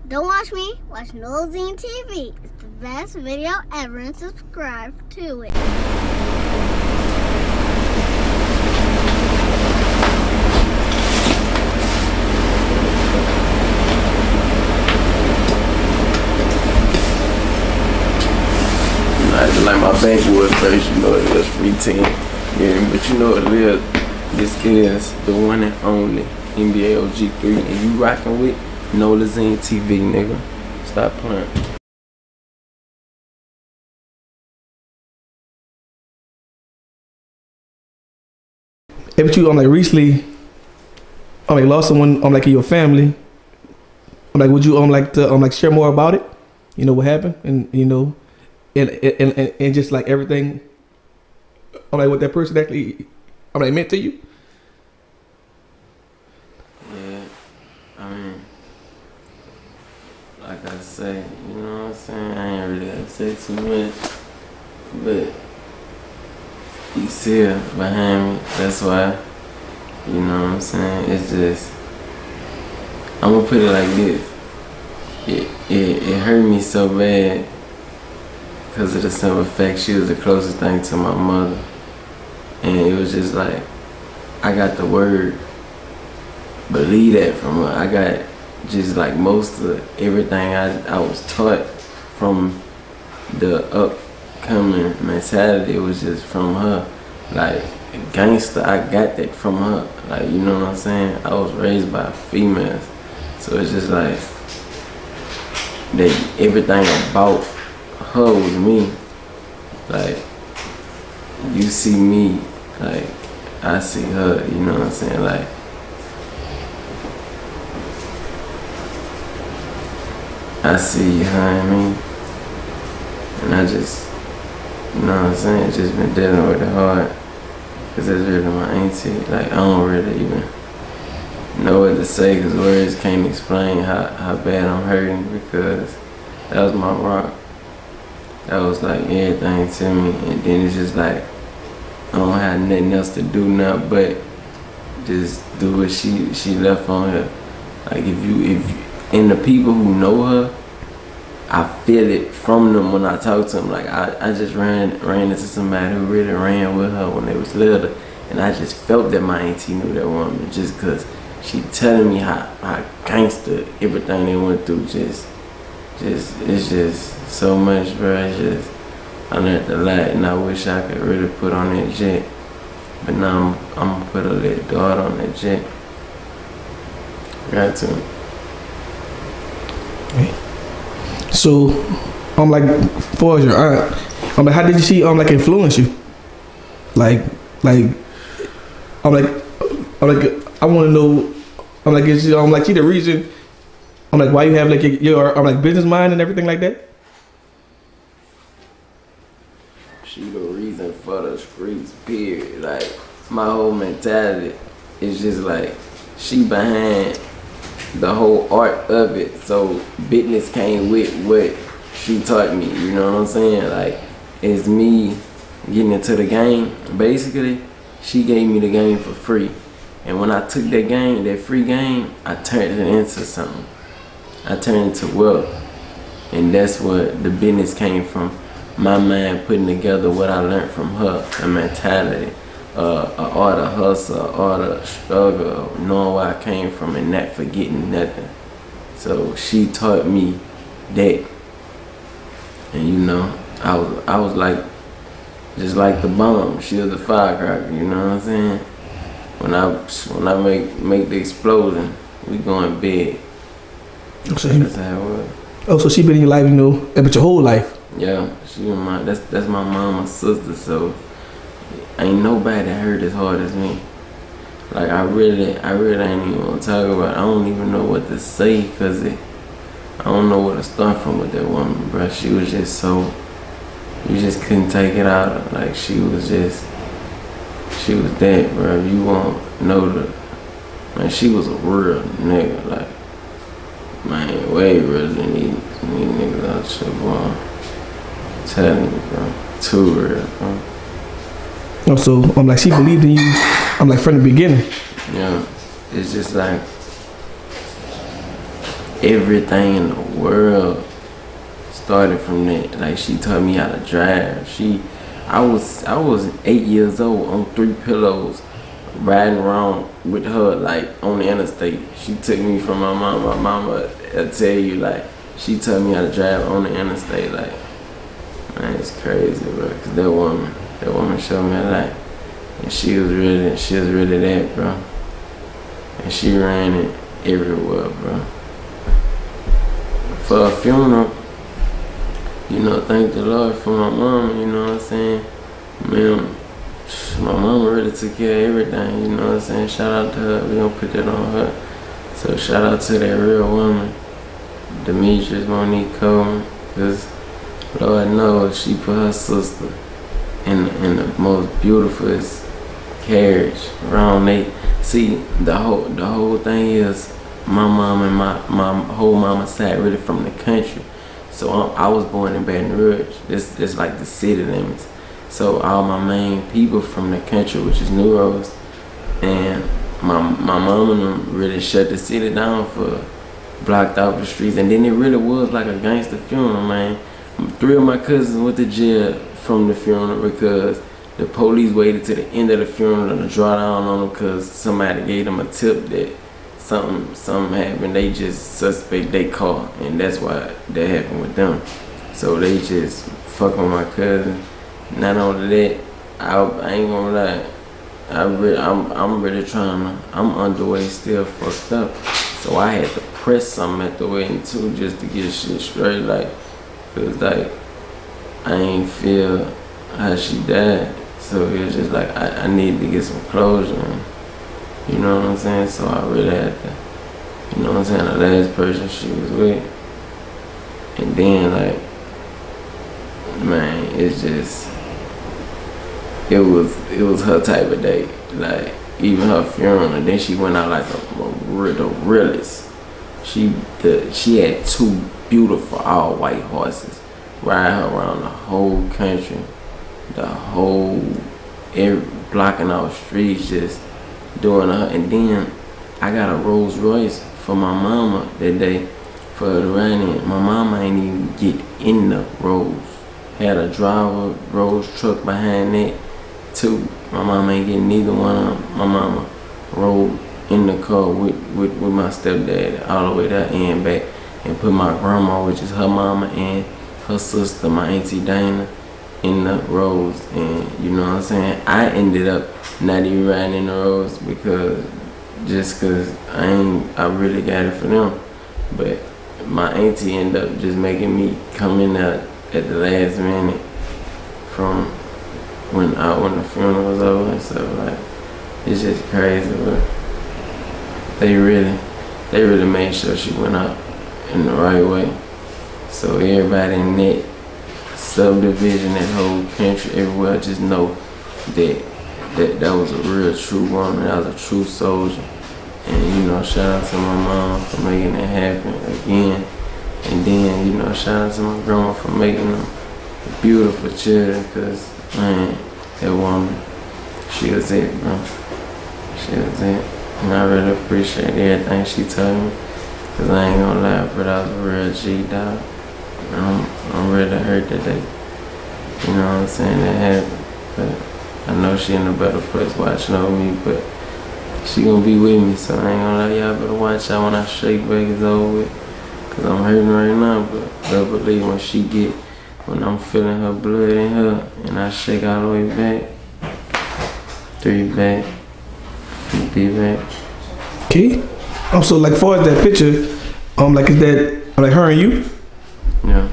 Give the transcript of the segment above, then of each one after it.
Don't watch me, watch Nolazine TV. It's the best video ever and subscribe to it. Like my backwood first, you know it was free 10. Yeah, but you know what it is. This is the one and only NBA OG3, and you rocking with Nolazine TV, nigga. Stop playing. If you recently lost someone like in your family, would you like to share more about it? You know what happened, and you know, and just like everything, what that person actually meant to you. Yeah, I mean, like I say, you know what I'm saying? I ain't really gotta say too much, but you see her behind me. That's why, you know what I'm saying? It's just, I'm gonna put it like this. It hurt me so bad because of the simple fact she was the closest thing to my mother. And it was just like, I got the word, believe that from her. I got just like most of everything I was taught from the upcoming mentality. It was just from her. Like gangster, I got that from her. Like, you know what I'm saying? I was raised by females. So it's just like, that everything about her was me. Like, you see me, like, I see her, you know what I'm saying? Like, I see her and me, and I just, you know what I'm saying? Just been dealing with it hard, because that's really my auntie. Like, I don't really even know what to say, because words can't explain how bad I'm hurting, because that was my rock. That was like everything to me, and then it's just like I don't have nothing else to do now but just do what she left on her. Like if and the people who know her, I feel it from them when I talk to them. Like I just ran into somebody who really ran with her when they was little, and I just felt that my auntie knew that woman just cause she telling me how gangster everything they went through. It's just so much, bro. It's just, I learned a lot, and I wish I could really put on that jet. But now I'm gonna put a little dart on that jet. Got to. So, for your aunt, how did she influence you? I want to know. Is she she the reason? Why you have your business mind and everything like that? She the reason for the streets, period. Like, my whole mentality is just like, she behind the whole art of it. So business came with what she taught me, you know what I'm saying? Like, it's me getting into the game. Basically, she gave me the game for free. And when I took that game, that free game, I turned it into something. I turned it to wealth. And that's what the business came from. My mind putting together what I learned from her, a mentality, an art of hustle, an art of struggle, knowing where I came from and not forgetting nothing. So she taught me that. And you know, I was like, just like the bomb. She was the firecracker, you know what I'm saying? When I make the explosion, we going big. So that's how it was. Oh, so she been in your life, you know, but your whole life. Yeah, that's my mama's sister, so ain't nobody hurt as hard as me. Like, I really ain't even gonna talk about it. I don't even know what to say, cause I don't know where to start from with that woman, bro. She was just so, you just couldn't take it out of her. Like, she was that, bro. You won't know man, she was a real nigga, like, man, way realer than these niggas out here, bro. I'm telling you, bro. Too real, bro. Oh, so she believed in you, from the beginning. Yeah, it's just like everything in the world started from that. Like, she taught me how to drive. I was 8 years old on 3 pillows, riding around with her, like, on the interstate. She took me from my mom. My mama, I tell you, like, she taught me how to drive on the interstate. Like, man, it's crazy, bro. Cause that woman showed me a lot, and she was really that, bro. And she ran it everywhere, bro. For a funeral, you know, thank the Lord for my mama, you know what I'm saying? Man, my mama really took care of everything, you know what I'm saying? Shout out to her, we gonna put that on her. So shout out to that real woman, Demetrius Monique Coleman, because Lord knows she put her sister in the most beautifulest carriage around. See, the whole thing is my mom and my whole mama side really from the country. So I was born in Baton Rouge. This like the city limits. So all my main people from the country, which is New Rose, and my mom and them really shut the city down for, blocked off the streets, and then it really was like a gangster funeral, man. 3 of my cousins went to jail from the funeral because the police waited to the end of the funeral to draw down on them because somebody gave them a tip that something happened. They just suspect they car, and that's why that happened with them. So they just fuck with my cousin. Not only that, I ain't gonna lie, I'm really trying to, I'm underway still fucked up. So I had to press something at the wedding too, just to get shit straight, like, cause like, I ain't feel how she died. So it was just like, I needed to get some closure, man. You know what I'm saying? So I really had to, you know what I'm saying, the last person she was with. And then like, man, it's just, it was her type of day. Like, even her funeral, and then she went out like the realest. She had 2 beautiful all white horses, ride her around the whole country, blocking off streets, just doing her. And then I got a Rolls Royce for my mama that day for her to ride in. My mama ain't even get in the Rolls. Had a driver Rolls truck behind that too. My mama ain't getting neither one of them. My mama rode in the car with my stepdad all the way there and back, and put my grandma, which is her mama, and her sister, my auntie Dana, in the Rolls. And you know what I'm saying, I ended up not even riding in the Rolls because I really got it for them. But my auntie ended up just making me come in there at the last minute from when the funeral was over and stuff. Like, it's just crazy, but they really made sure she went out in the right way. So everybody in that subdivision, that whole country, everywhere, just know that was a real true woman. That was a true soldier. And you know, shout out to my mom for making it happen again. And then, you know, shout out to my grandma for making them beautiful children, cause man, that woman, she was it, bro. She was it. And I really appreciate everything she told me, cause I ain't gonna lie, but I was a real G, dog. I'm really hurt that they, you know what I'm saying, that happened. But I know she in a better place watching over me, but she gonna be with me, so I ain't gonna lie, y'all better watch out when I shake back is over with. Cause I'm hurting right now, but I believe when I'm feeling her blood in her, and I shake all the way back, 3 back, be back. Okay. So like, far as that picture, like, is that like her and you? Yeah.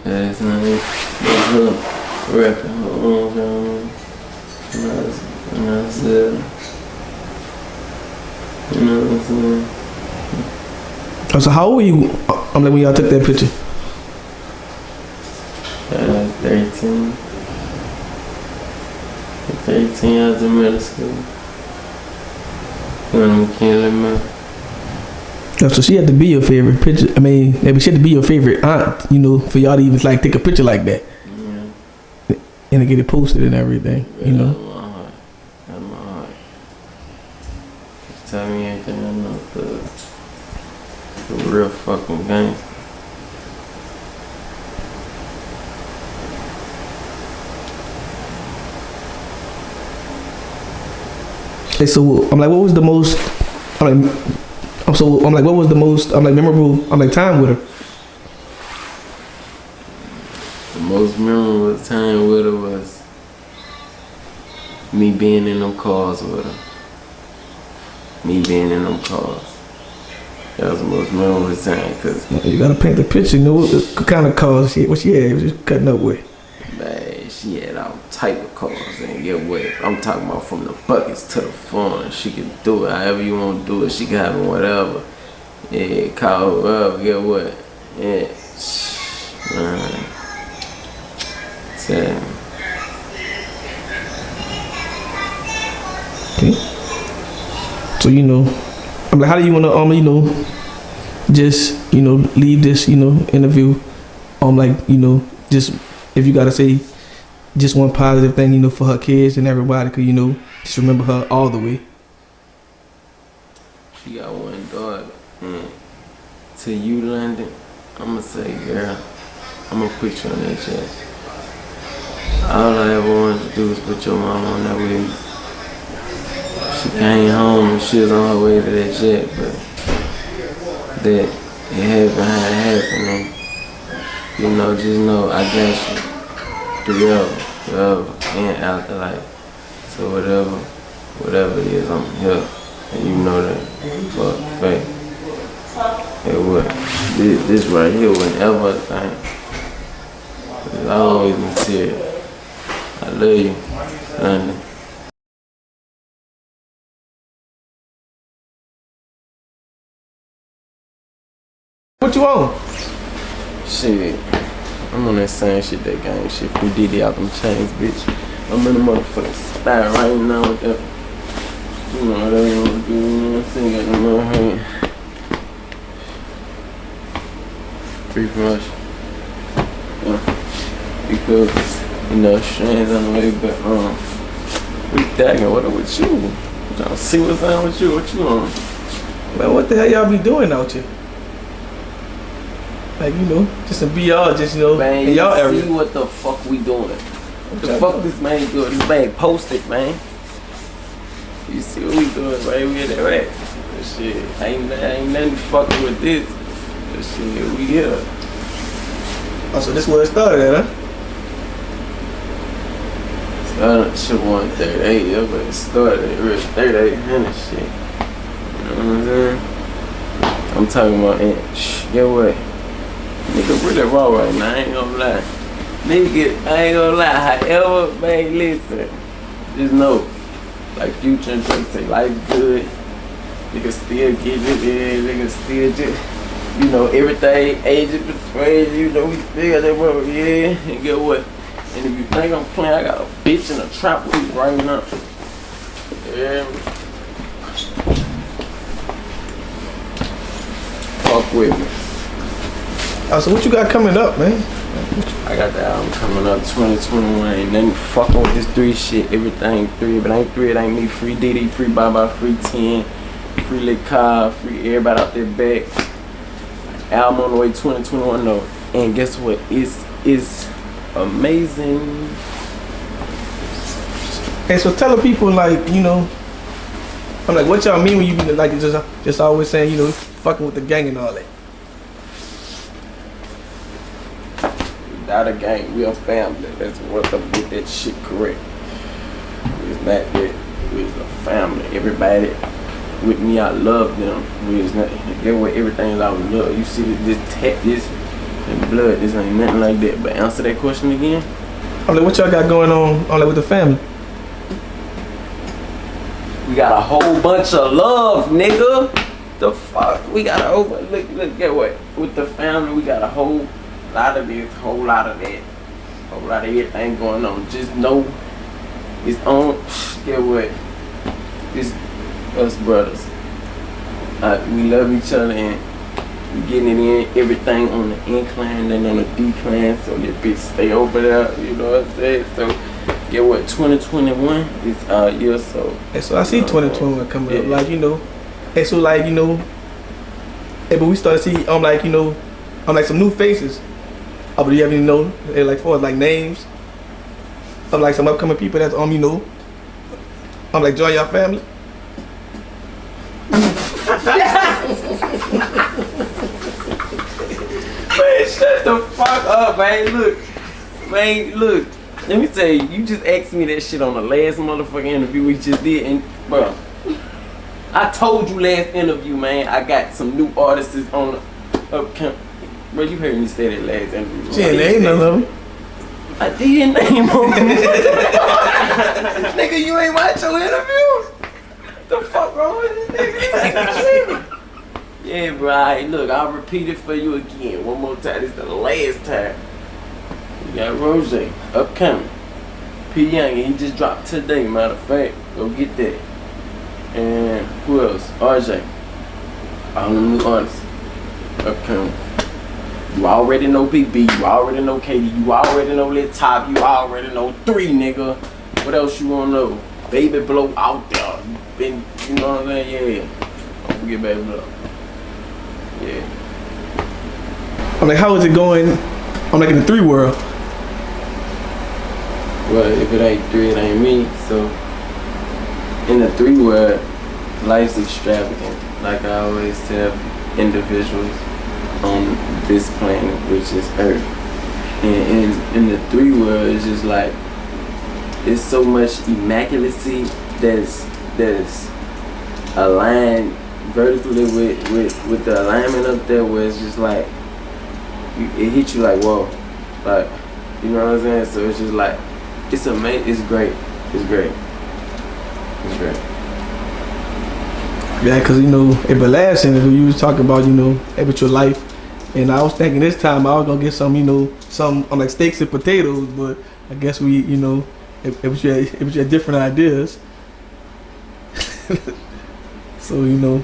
That's not it. That's her wrapping her arms around me. And I said, you know what I'm saying? So how old were you like when y'all took that picture? 13. 13, I was in middle school. Going to McKinley Middle. Oh, so she had to be your favorite picture. I mean, maybe she had to be your favorite aunt, you know, for y'all to even like take a picture like that. Yeah. And to get it posted and everything, you know. That's my heart. Just tell me everything I know, cause for real fuck gangster. Hey, so I'm like, what was the most? I'm like, what was the most? I'm like memorable. I'm like time with her. The most memorable time with her was me being in them cars with her. Me being in them cars. That was the most memorable time, cause you gotta paint the picture. You know what kind of cars what she had? Was just cutting up with. man, she had all type of cars, and get what? I'm talking about from the buckets to the phone. She can do it however you want to do it. She can have it whatever. Yeah, call her up. Get what? Yeah, man. Damn. Okay. So you know, I'm like, how do you wanna you know, just leave this interview like just if you gotta say just one positive thing for her kids and everybody, could just remember her all the way. She got one daughter. To you, London, I'ma say, girl, I'ma put you on that chest. All I ever wanted to do was put your mama on that with me. She came home and she was on her way to that jet, but that it happened how it happened. And, just know I got you forever, and after life. So whatever it is, I'm here. And you know that for a fact. It would. This right here would ever think. It's always material. I love you, London. What you on? Shit. I'm on that same shit, that gang shit. From Diddy out them chains, bitch. I'm in the motherfucking spot right now with that. You know whatever you wanna do, you know what I'm saying? Got them on hand. Free promotion. Yeah. Because, strands on the way, but, we dagging, what up with you? I'm trying to see what's on with you, what you on? Man, what the hell y'all be doing out here? Like, just to be y'all, just, man, in y'all area. See what the fuck we doing. What the fuck this man doing? This man posted, man. You see what we doing, man? We at that rack. Shit, ain't nothing fucking with this. But shit, we here. Oh, so this where it started at, huh? Shit 138, yeah, but it started at real 3800 shit. You know what I'm saying? I'm talking about it. Get what? Nigga really raw right now, I ain't gonna lie. Nigga, I ain't gonna lie. However, man, listen. Just know, like Future and Drake say, life's good. Nigga still get it, yeah. Nigga still just, everything, age and persuasion, we still got that rubber, yeah. And get what? And if you think I'm playing, I got a bitch in a trap with me right now. Yeah. Fuck with me. Oh, so what you got coming up, man? I got the album coming up 2021. Ain't nothing fucking with this 3 shit. Everything 3. If it ain't 3, it ain't me. Free Diddy, free Baba, free 10, free Lil Car, free everybody out there back. Album on the way 2021 though. And guess what? It's amazing. Hey, so tell the people I'm like, what y'all mean when you be like just always saying, fucking with the gang and all that? Not a gang, we a family. That's what to get that shit correct. It's not that we is a family. Everybody with me, I love them. We is not get what everything's out of love. You see this and blood, this ain't nothing like that. But answer that question again. I'm like, what y'all got going on with the family? We got a whole bunch of love, nigga. The fuck? We got a whole look, get what? With the family, we got a whole lot of this, whole lot of that, whole lot of everything going on. Just know it's on. Get what? It's us brothers. We love each other and we getting it in. Everything on the incline and on the decline. So this bitch stay over there. You know what I'm saying? So get what? 2021 is our year. So. Hey, so I see 2021 coming up. Like Hey, so hey, but we start to see like like some new faces. But do you have any know like for like names of like some upcoming people that's you know like join your family? Man, shut the fuck up, man. Look. Let me tell you, you just asked me that shit on the last motherfucking interview we just did, and bro, I told you last interview, man, I got some new artists on the upcoming. Bro, you heard me say that last interview. She ain't name none of them. I didn't name them. Nigga, you ain't watch your interview? The fuck wrong with this nigga? Yeah, bro. Right, look, I'll repeat it for you again. One more time. This is the last time. You got Rose, upcoming. P Young, he just dropped today. Matter of fact, go get that. And who else? RJ. All them new artists. Upcoming. You already know BB. You already know KD. You already know Lil Top. You already know 3, nigga. What else you wanna know? Baby Blow out there. Been, you know what I'm saying? Yeah. Don't forget Baby Blow. Yeah. I'm like, how is it going? I'm like in the 3 world. Well, if it ain't 3, it ain't me. So, in the 3 world, life's extravagant. Like I always tell individuals on this planet, which is Earth. And in the 3 world, it's just like, it's so much immaculacy that's aligned vertically with the alignment up there, where it's just like it hits you like whoa, like, you know what I'm saying? So it's just like it's amazing. It's great. Yeah, cause you know, at the last interview you was talking about, you know, about your life, and I was thinking this time I was gonna get some, you know, some like steaks and potatoes, but I guess we, you know, it was your different ideas. So you know,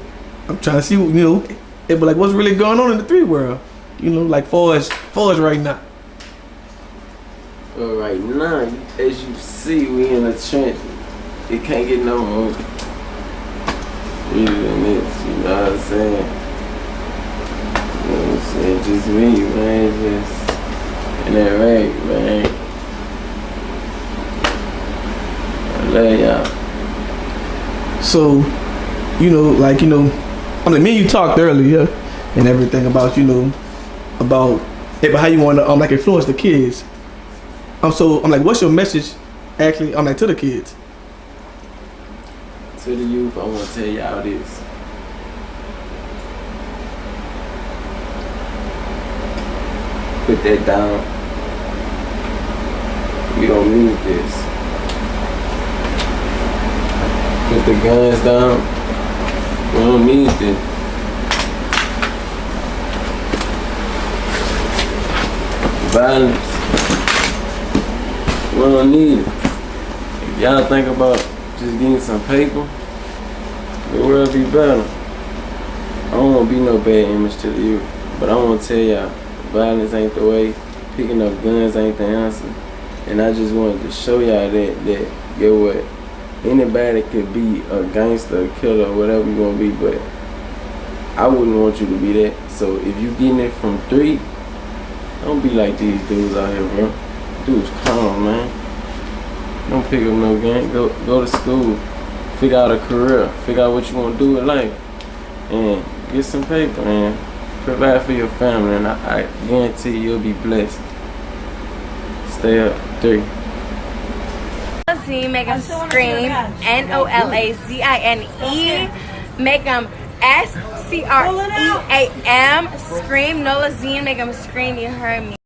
I'm trying to see, you know, but like what's really going on in the 3 world, you know, like far as right now. Well, right now, as you see, we in the trench. It can't get no more real than this. You know what I'm saying? You know what I'm saying? Just me, man. Just in that rag, man. I love y'all. So, you know, like, you know, I mean, me and you talked earlier and everything about, you know, about how you want to like influence the kids. So I'm like, what's your message actually? I'm like to the kids. To the youth, I want to tell y'all this. Put that down. We don't need this. Put the guns down. We don't need this. Violence. We don't need it. If y'all think about just getting some paper, the world be better. I don't want to be no bad image to the youth, but I want to tell y'all, violence ain't the way. Picking up guns ain't the answer. And I just wanted to show y'all that get what? Anybody could be a gangster, a killer, whatever you want to be, but I wouldn't want you to be that. So if you getting it from 3, don't be like these dudes out here, bro. Dudes calm, man. Don't pick up no gun. Go to school. Figure out a career. Figure out what you want to do in life. And get some paper and provide for your family. And I guarantee you'll be blessed. Stay up. 3. Nolazine, make them scream. Nolazine. Make them SCREAM. Scream. Nolazine, make them scream. You heard me.